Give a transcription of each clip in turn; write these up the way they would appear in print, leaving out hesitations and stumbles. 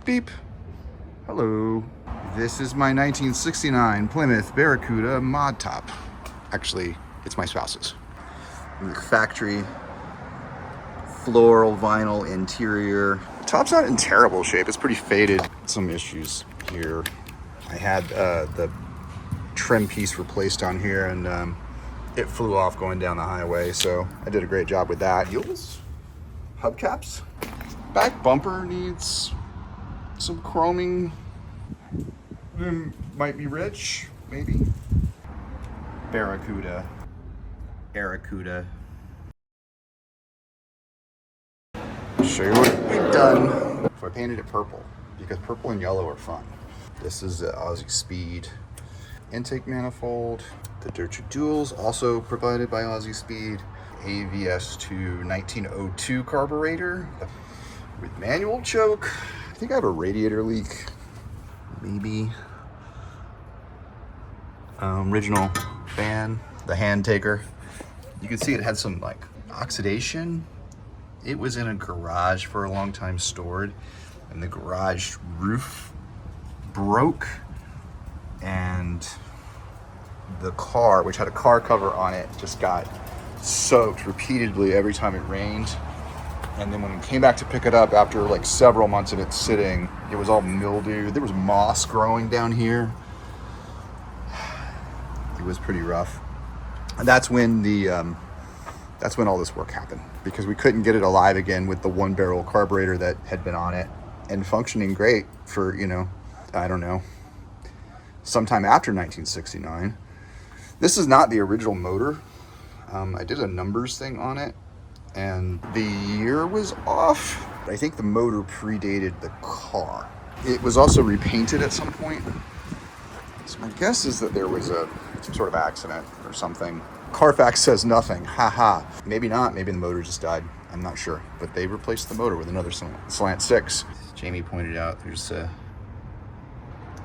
beep. Hello. This is my 1969 Plymouth Barracuda Mod top. Actually, it's my spouse's. Factory floral vinyl interior. The top's not in terrible shape. It's pretty faded. Some issues here. I had the trim piece replaced on here, and it flew off going down the highway, so I did a great job with that. Wheels, hubcaps, back bumper needs some chroming. Might be rich, maybe. Barracuda. Barracuda. Show you what we've done. So I painted it purple because purple and yellow are fun. This is the Aussie Speed intake manifold. The Dirty Duals, also provided by Aussie Speed. AVS2 1902 carburetor with manual choke. I think I have a radiator leak, maybe. Original fan, the hand taker. You can see it had some like oxidation. It was in a garage for a long time stored, and the garage roof broke, and the car, which had a car cover on it, just got soaked repeatedly every time it rained. And then when we came back to pick it up after like several months of it sitting, it was all mildewed. There was moss growing down here. It was pretty rough. And that's when all this work happened, because we couldn't get it alive again with the one barrel carburetor that had been on it and functioning great for, I don't know, sometime after 1969. This is not the original motor. I did a numbers thing on it, and the year was off. I think the motor predated the car. It was also repainted at some point. So my guess is that there was some sort of accident or something. Carfax says nothing. Haha. Maybe not. Maybe the motor just died. I'm not sure. But they replaced the motor with another Slant Six. Jamie pointed out there's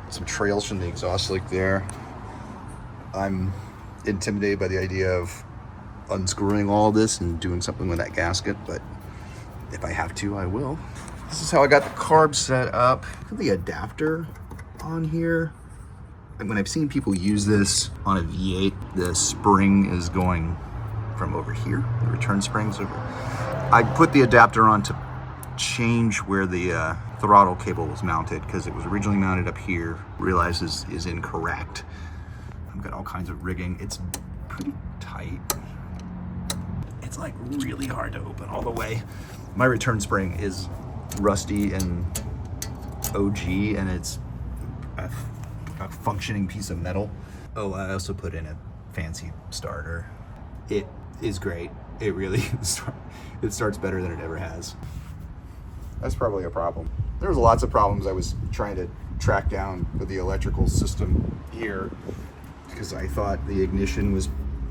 some trails from the exhaust leak there. I'm intimidated by the idea of unscrewing all this and doing something with that gasket, but if I have to, I will. This is how I got the carb set up. Look at the adapter on here. And when I've seen people use this on a V8, the spring is going from over here. The return spring's over. I put the adapter on to change where the throttle cable was mounted, because it was originally mounted up here. Realized is incorrect. I've got all kinds of rigging. It's pretty tight. It's like really hard to open all the way. My return spring is rusty and OG, and it's a functioning piece of metal. Oh, I also put in a fancy starter. It is great. It really it starts better than it ever has. That's probably a problem. There was lots of problems I was trying to track down with the electrical system here, because I thought the ignition was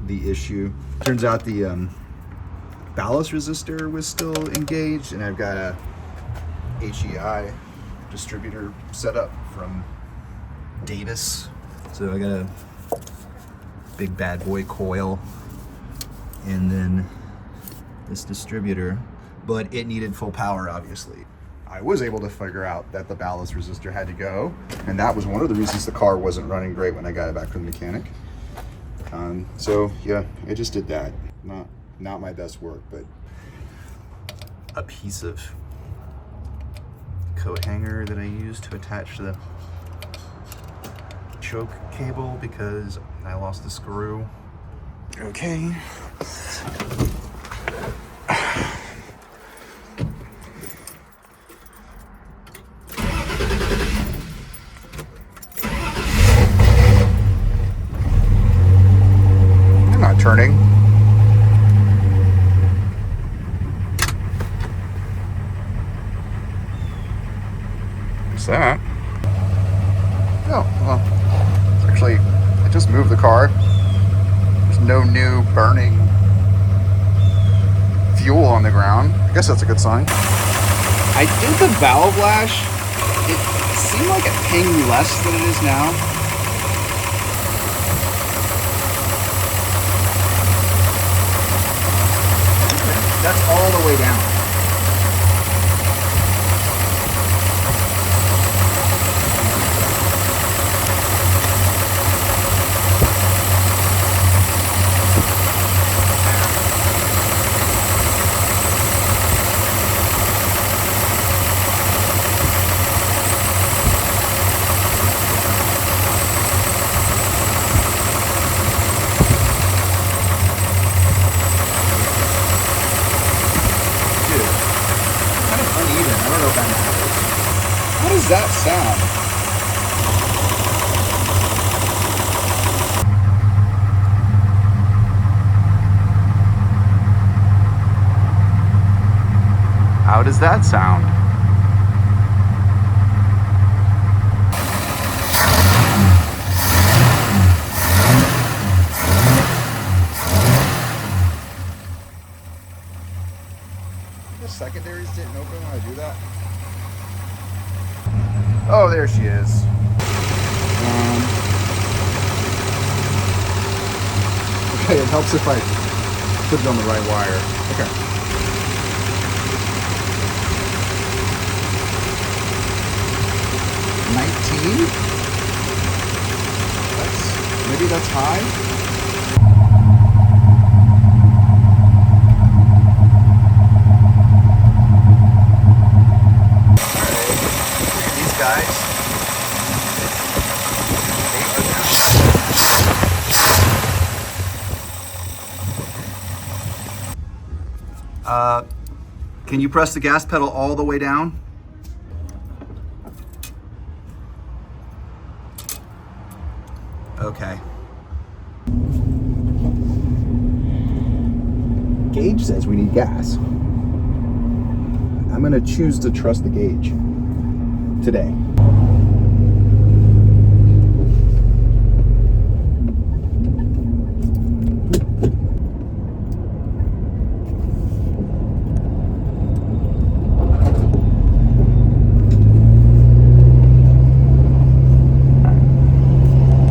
the issue. Turns out the ballast resistor was still engaged, and I've got a HEI distributor set up from Davis. So I got a big bad boy coil, and then this distributor, but it needed full power, obviously. I was able to figure out that the ballast resistor had to go, and that was one of the reasons the car wasn't running great when I got it back from the mechanic. So yeah, I just did that. Not my best work, but a piece of coat hanger that I used to attach the choke cable because I lost the screw. Okay. I'm not turning. What's that? Oh, well, it's actually, I just moved the car. There's no new burning fuel on the ground. I guess that's a good sign. I did the valve lash. It seemed like it pinged less than it is now. That's all the way down. I don't know if that matters. How does that sound? How does that sound? The secondaries didn't open when I do that. Oh, there she is. Okay, it helps if I put it on the right wire. Okay. Maybe that's high. These guys, can you press the gas pedal all the way down? Okay. Gauge says we need gas. I'm gonna choose to trust the gauge today.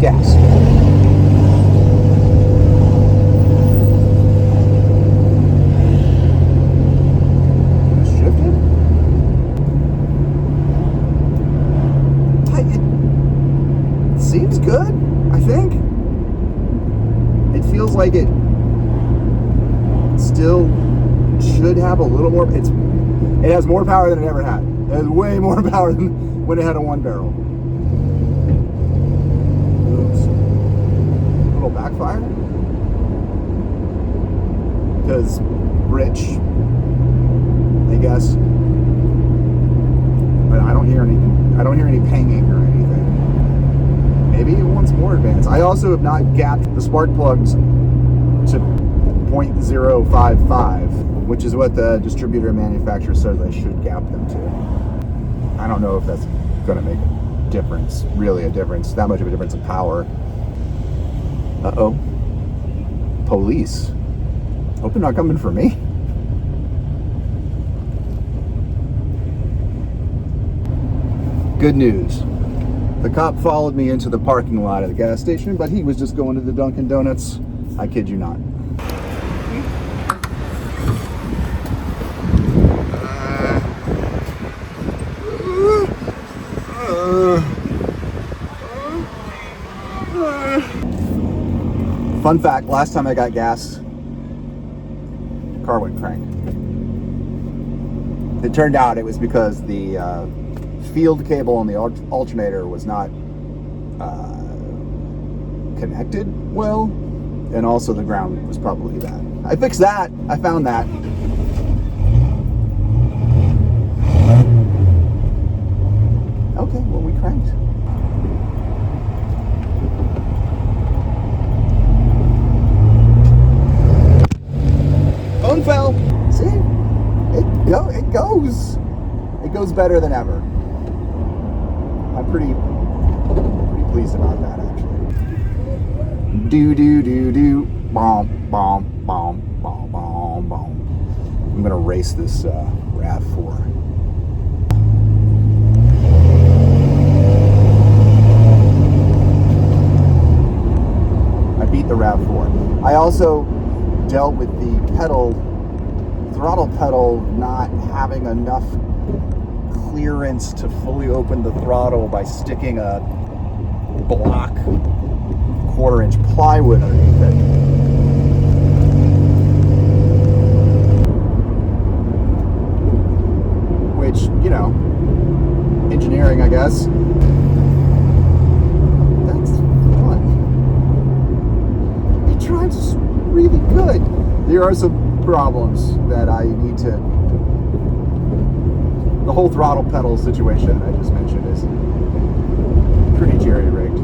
Gas. Shifted? It seems good, I think. It feels like it still should have a little more. It has more power than it ever had. It has way more power than when it had a one barrel. Backfire because rich, I guess, but I don't hear any pinging or anything. Maybe it wants more advanced. I also have not gapped the spark plugs to 0.055, which is what the distributor and manufacturer says I should gap them to. I don't know if that's going to make a difference, really a difference, that much of a difference in power. Uh-oh. Police. Hope they're not coming for me. Good news. The cop followed me into the parking lot of the gas station, but he was just going to the Dunkin' Donuts. I kid you not. Fun fact, last time I got gas, car went crank. It turned out it was because the field cable on the alternator was not connected well, and also the ground was probably bad. I fixed that. I found that. Okay, well, we cranked. Phone fell. See? It goes. It goes better than ever. I'm pretty pleased about that, actually. Do. Bomb. I'm gonna race this RAV4. I beat the RAV4. I also dealt with the throttle pedal not having enough clearance to fully open the throttle by sticking a block 1/4-inch plywood underneath it. Which, you know, engineering, I guess. That's fun. It drives really good. There are some problems that I need to the whole throttle pedal situation I just mentioned is pretty jerry-rigged.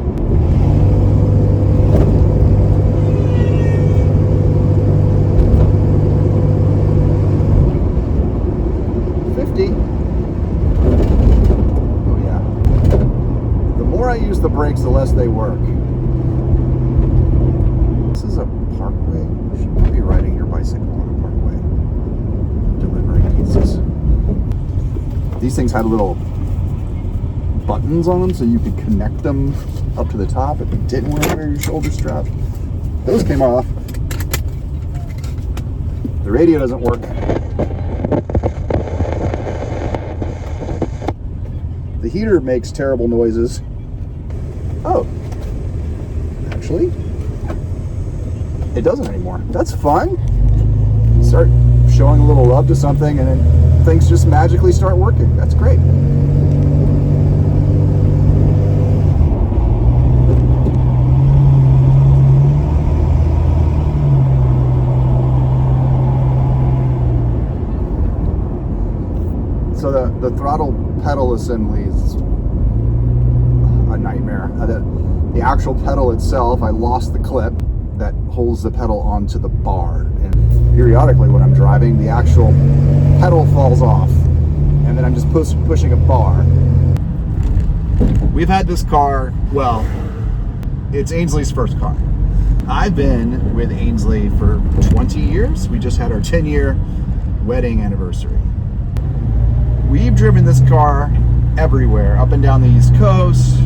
Oh yeah. The more I use the brakes, the less they work. This is a parkway. You shouldn't be riding your bicycle on a parkway. Delivering pizzas. These things had little buttons on them so you could connect them up to the top if you didn't want to wear your shoulder strap. Those came off. The radio doesn't work. The heater makes terrible noises. Oh, actually, it doesn't anymore. That's fun. Start showing a little love to something and then things just magically start working. That's great. So the throttle pedal assembly is a nightmare. The actual pedal itself, I lost the clip that holds the pedal onto the bar, and periodically when I'm driving, the actual pedal falls off, and then I'm just pushing a bar. We've had this car, well, it's Ainsley's first car. I've been with Ainsley for 20 years. We just had our 10-year wedding anniversary. We've driven this car everywhere, up and down the East Coast,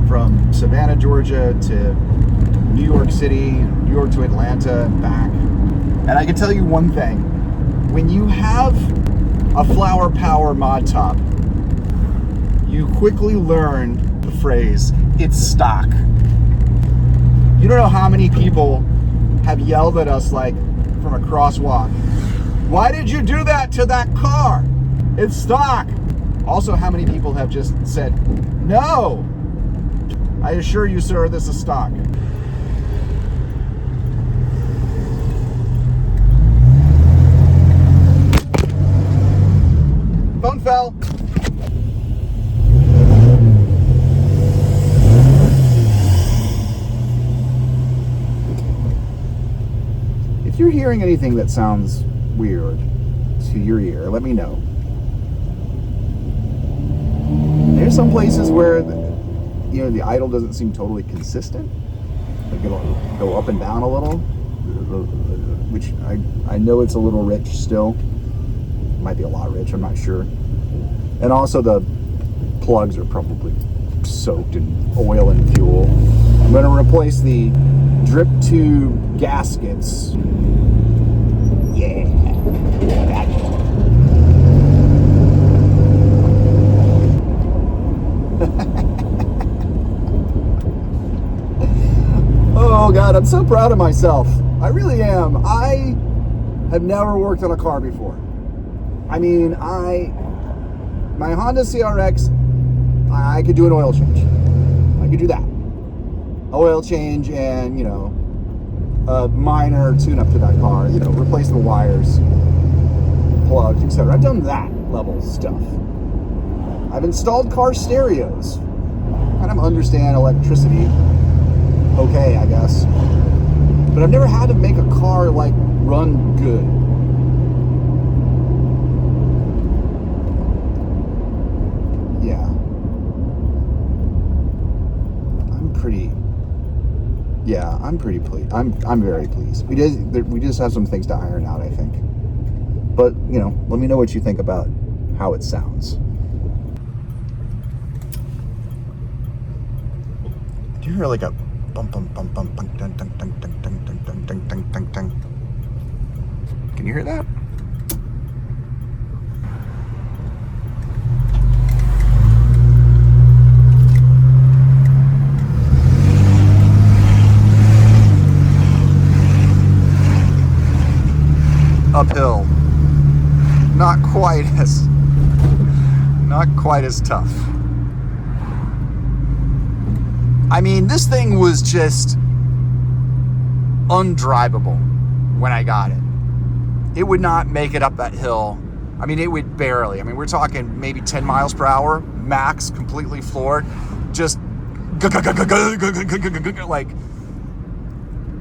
from Savannah, Georgia to New York City, New York to Atlanta and back. And I can tell you one thing, when you have a flower power mod top, you quickly learn the phrase, it's stock. You don't know how many people have yelled at us like from a crosswalk, why did you do that to that car? It's stock. Also, how many people have just said, no, I assure you, sir, this is stock. Phone fell. If you're hearing anything that sounds weird to your ear, let me know. There's some places where the idle doesn't seem totally consistent. Like it'll go up and down a little, which I know it's a little rich still. It might be a lot rich, I'm not sure. And also the plugs are probably soaked in oil and fuel. I'm going to replace the drip tube gaskets. Yeah. Oh God, I'm so proud of myself. I really am. I have never worked on a car before. I mean, my Honda CRX, I could do an oil change. I could do that. Oil change and, a minor tune-up to that car, replace the wires, plugs, etc. I've done that level stuff. I've installed car stereos. Kind of understand electricity. Okay, I guess. But I've never had to make a car, run good. Yeah. I'm pretty pleased. I'm very pleased. We just have some things to iron out, I think. But, let me know what you think about how it sounds. Do you hear like a bum bum bum bum bum dun dun dun dun dun dun dun dun dun dun dun? Can you hear that? Uphill. Not quite as tough. I mean, this thing was just undrivable when I got it. It would not make it up that hill. I mean, it would barely. I mean, we're talking maybe 10 miles per hour, max, completely floored. Just like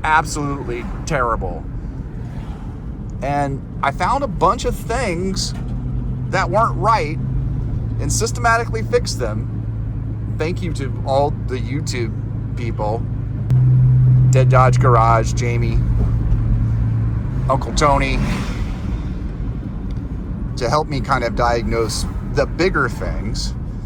absolutely terrible. And I found a bunch of things that weren't right and systematically fixed them. Thank you to all the YouTube people. Dead Dodge Garage, Jamie, Uncle Tony, to help me kind of diagnose the bigger things.